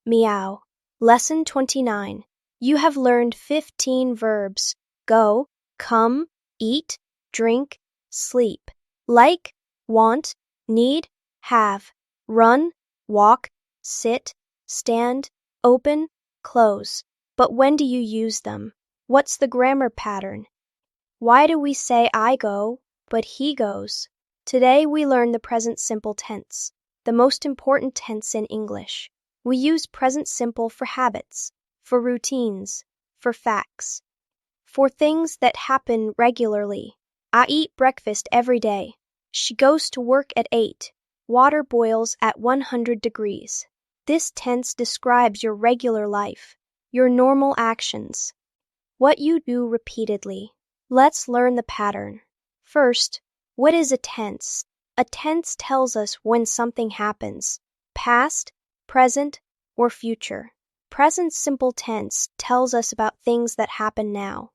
Meow. Lesson 29. You have learned 15 verbs. Go, come, eat, drink, sleep. Like, want, need, have. Run, walk, sit, stand, open, close. But when do you use them? What's the grammar pattern? Why do we say I go, but he goes? Today we learn the present simple tense, the most important tense in English. We use present simple for habits, for routines, for facts, for things that happen regularly. I eat breakfast every day. She goes to work at 8. Water boils at 100 degrees. This tense describes your regular life, your normal actions, what you do repeatedly. Let's learn the pattern. First, what is a tense? A tense tells us when something happens, past, present, or future. Present simple tense tells us about things that happen now.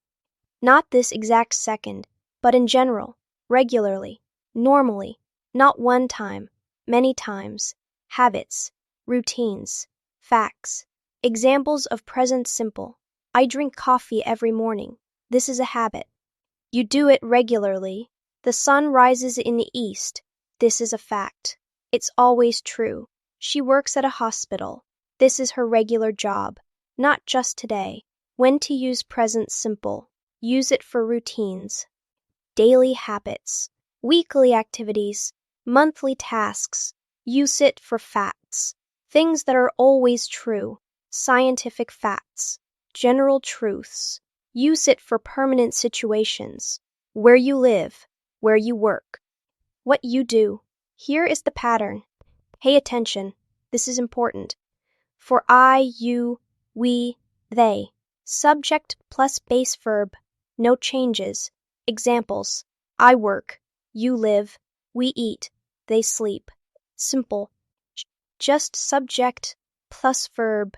Not this exact second, but in general, regularly, normally, not one time, many times, habits, routines, facts. Examples of present simple. I drink coffee every morning. This is a habit. You do it regularly. The sun rises in the east. This is a fact. It's always true. She works at a hospital. This is her regular job. Not just today. When to use present simple. Use it for routines. Daily habits. Weekly activities. Monthly tasks. Use it for facts. Things that are always true. Scientific facts. General truths. Use it for permanent situations. Where you live, where you work, what you do. Here is the pattern. Pay attention. This is important. For I, you, we, they. Subject plus base verb. No changes. Examples. I work. You live. We eat. They sleep. Simple. Just subject plus verb.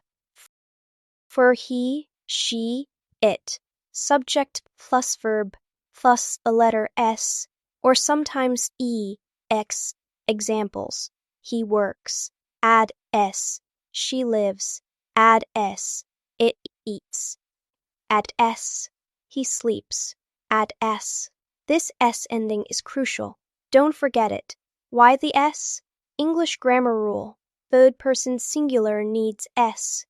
For he, she, it. Subject plus verb plus a letter S, or sometimes E, X. Examples. He works. Add S. She lives. Add S. It eats. Add S. He sleeps. Add S. This S ending is crucial. Don't forget it. Why the S? English grammar rule. Third person singular needs S.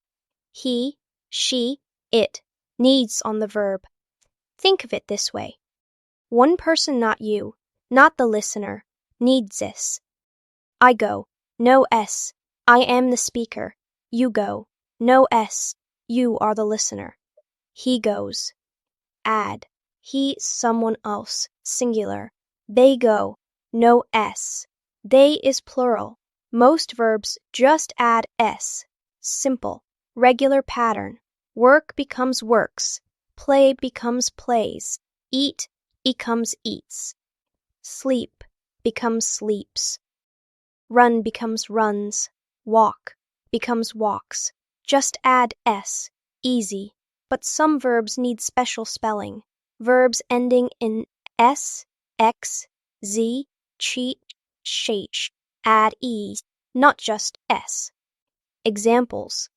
He, she, it needs on the verb. Think of it this way. One person, not you, not the listener, needs this. I go. No S. I am the speaker. You go. No S. You are the listener. He goes. Add. He, someone else, singular. They go. No S. They is plural. Most verbs just add S. Simple. Regular pattern. Work becomes works. Play becomes plays. Eat becomes eats. Sleep becomes sleeps. Run becomes runs. Walk becomes walks. Just add S. Easy. But some verbs need special spelling. Verbs ending in S, X, Z, ch, sh. Add E, not just S. Examples.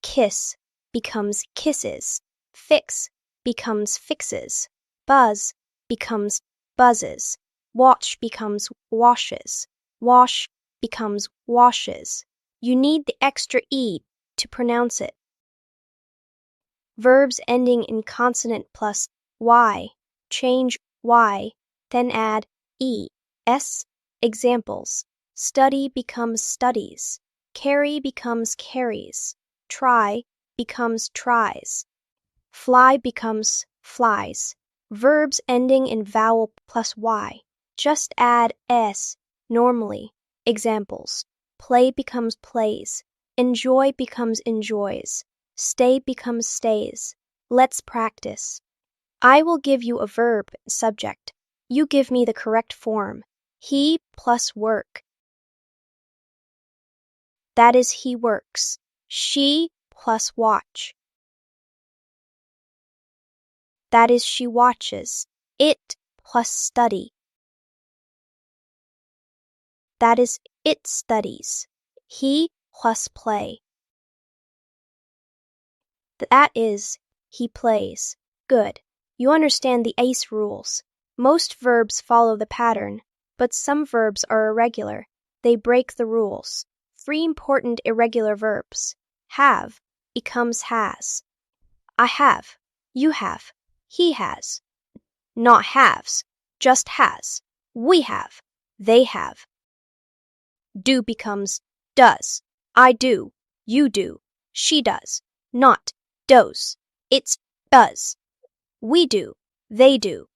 Kiss becomes kisses. Fix becomes fixes. Buzz becomes buzzes. Watch becomes washes. Wash becomes washes. You need the extra E to pronounce it. Verbs ending in consonant plus Y. Change Y, then add E, S. Examples. Study becomes studies. Carry becomes carries. Try becomes tries. Fly becomes flies. Verbs ending in vowel plus Y. Just add S normally. Examples. Play becomes plays. Enjoy becomes enjoys. Stay becomes stays. Let's practice. I will give you a verb subject. You give me the correct form. He plus work. That is he works. She plus watch. That is she watches. It plus study. That is it studies. He plus play. That is, he plays. Good. You understand the ACE rules. Most verbs follow the pattern, but some verbs are irregular. They break the rules. 3 important irregular verbs. Have becomes has. I have. You have. He has. Not haves, just has. We have. They have. Do becomes does. I do. You do. She does. Not does. It's does. We do. They do.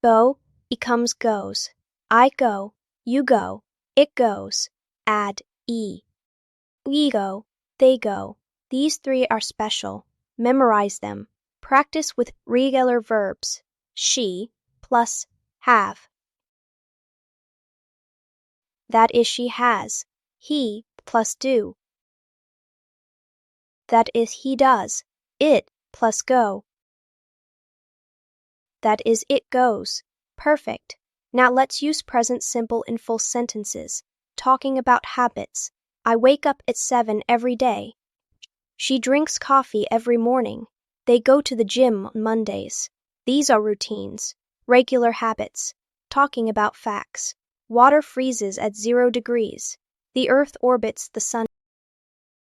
Go becomes goes. I go. You go. It goes. Add e. We go. They go. These 3 are special. Memorize them. Practice with regular verbs. She plus have. That is, she has. He plus do. That is, he does. It plus go. That is, it goes. Perfect. Now let's use present simple in full sentences. Talking about habits. I wake up at 7 every day. She drinks coffee every morning. They go to the gym on Mondays. These are routines. Regular habits. Talking about facts. Water freezes at 0 degrees. The earth orbits the sun.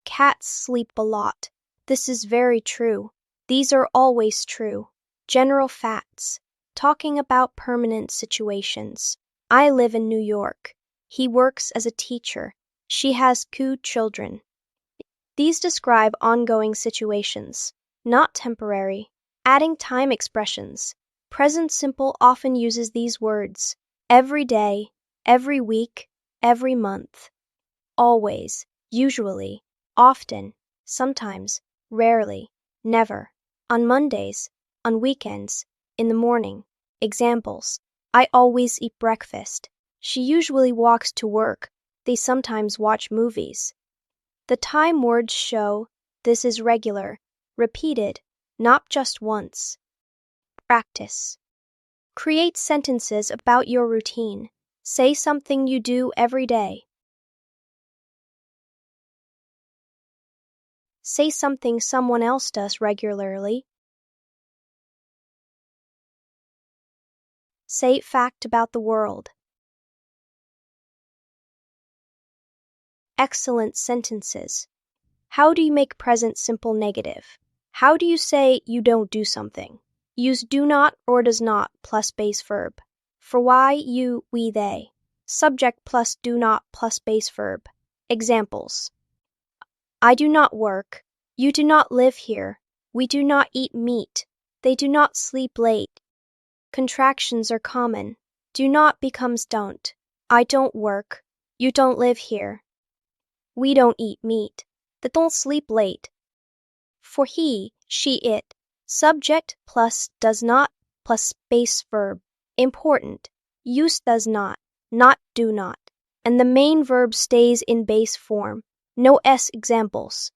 Cats sleep a lot. This is very true. These are always true. General facts. Talking about permanent situations. I live in New York. He works as a teacher. She has 2 children. These describe ongoing situations, not temporary. Adding time expressions. Present simple often uses these words. Every day, every week, every month. Always, usually, often, sometimes, rarely, never. On Mondays, on weekends, in the morning. Examples. I always eat breakfast. She usually walks to work. They sometimes watch movies. The time words show this is regular, repeated, not just once. Practice. Create sentences about your routine. Say something you do every day. Say something someone else does regularly. Say fact about the world. Excellent sentences. How do you make present simple negative? How do you say you don't do something? Use do not or does not plus base verb. For why, you, we, they. Subject plus do not plus base verb. Examples. I do not work. You do not live here. We do not eat meat. They do not sleep late. Contractions are common. Do not becomes don't. I don't work. You don't live here. We don't eat meat. They don't sleep late. For he, she, it. Subject plus does not plus base verb. Important. Use does not do not. And the main verb stays in base form. No S examples.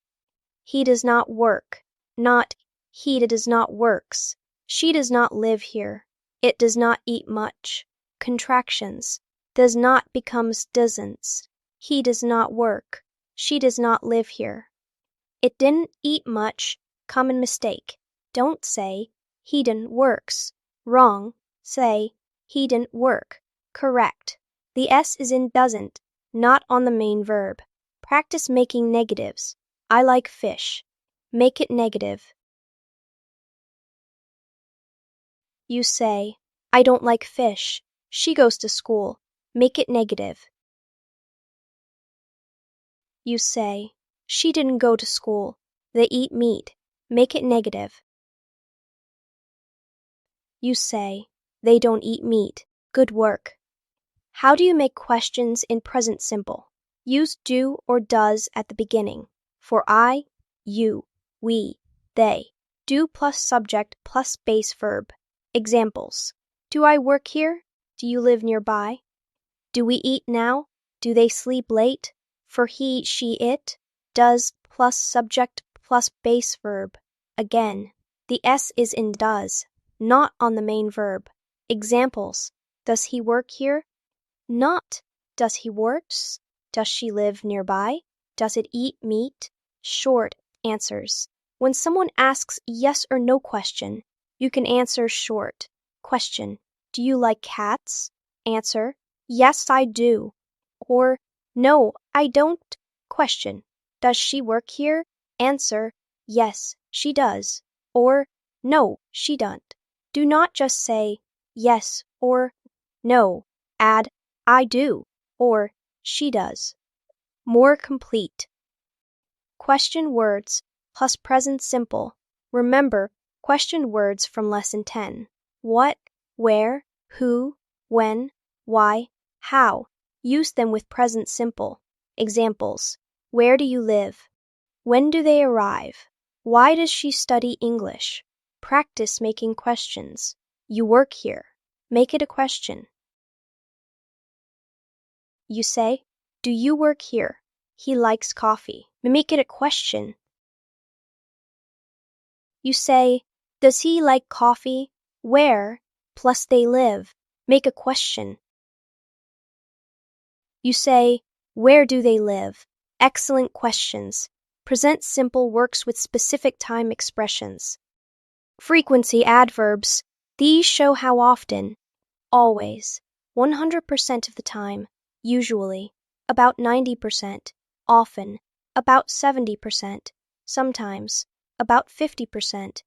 He does not work. Not he does not works. She does not live here. It does not eat much. Contractions. Does not becomes doesn't. He does not work. She does not live here. It didn't eat much. Common mistake. Don't say he didn't works. Wrong. Say he didn't work. Correct. The S is in doesn't, not on the main verb. Practice making negatives. I like fish. Make it negative. You say, I don't like fish. She goes to school. Make it negative. You say, she didn't go to school. They eat meat. Make it negative. You say, they don't eat meat. Good work. How do you make questions in present simple? Use do or does at the beginning. For I, you, we, they. Do plus subject plus base verb. Examples. Do I work here? Do you live nearby? Do we eat now? Do they sleep late? For he, she, it. Does plus subject plus base verb. Again, the S is in does, not on the main verb. Examples. Does he work here? Not. Does he works? Does she live nearby? Does it eat meat? Short answers. When someone asks yes or no question, you can answer short. Question: do you like cats? Answer: yes, I do. Or no, I don't. Question: does she work here? Answer: yes, she does. Or no, she doesn't. Do not just say yes or no. Add I do or she does. More complete. Question words plus present simple. Remember question words from Lesson 10. What, where, who, when, why, how. Use them with present simple. Examples: where do you live? When do they arrive? Why does she study English? Practice making questions. You work here. Make it a question. You say, do you work here? He likes coffee. Make it a question. You say, does he like coffee? Where plus they live. Make a question. You say, where do they live? Excellent questions. Present simple works with specific time expressions. Frequency adverbs. These show how often. Always. 100% of the time. Usually. About 90%. Often. About 70%. Sometimes. About 50%.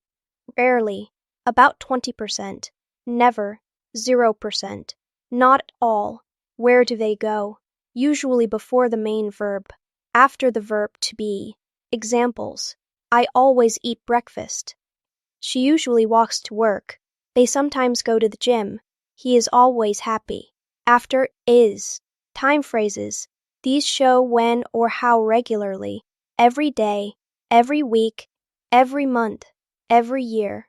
Rarely. About 20%. Never. 0%. Not at all. Where do they go? Usually before the main verb. After the verb to be. Examples: I always eat breakfast. She usually walks to work. They sometimes go to the gym. He is always happy. After is. Time phrases. These show when or how regularly. Every day, every week, every month, every year.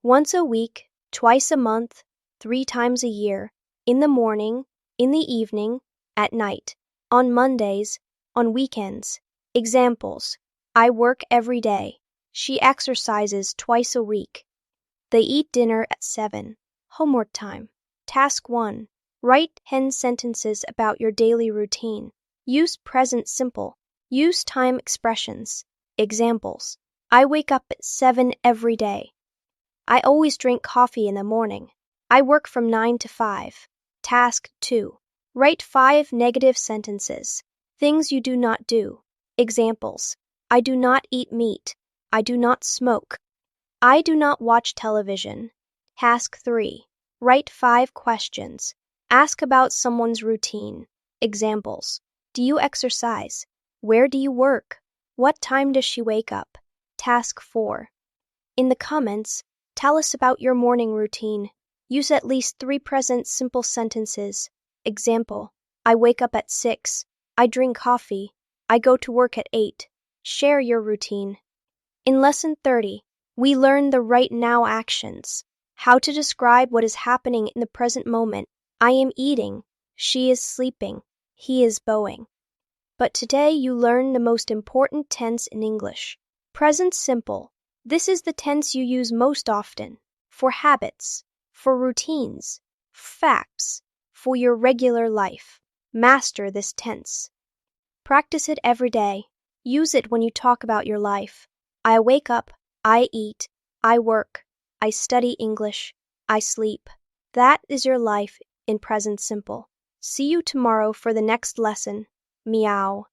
Once a week, twice a month, 3 times a year. In the morning, in the evening, at night. On Mondays, on weekends. Examples: I work every day. She exercises twice a week. They eat dinner at 7. Homework time. Task 1. Write 10 sentences about your daily routine. Use present simple. Use time expressions. Examples: I wake up at 7 every day. I always drink coffee in the morning. I work from 9 to 5. Task 2. Write 5 negative sentences. Things you do not do. Examples: I do not eat meat. I do not smoke. I do not watch television. Task 3. Write 5 questions. Ask about someone's routine. Examples: do you exercise? Where do you work? What time does she wake up? Task 4. In the comments, tell us about your morning routine. Use at least 3 present simple sentences. Example: I wake up at 6. I drink coffee. I go to work at 8. Share your routine. In Lesson 30, we learn the right now actions. How to describe what is happening in the present moment. I am eating. She is sleeping. He is bowing. But today you learn the most important tense in English. Present simple. This is the tense you use most often. For habits. For routines. Facts. For your regular life. Master this tense. Practice it every day. Use it when you talk about your life. I wake up. I eat. I work. I study English. I sleep. That is your life in present simple. See you tomorrow for the next lesson. Meow.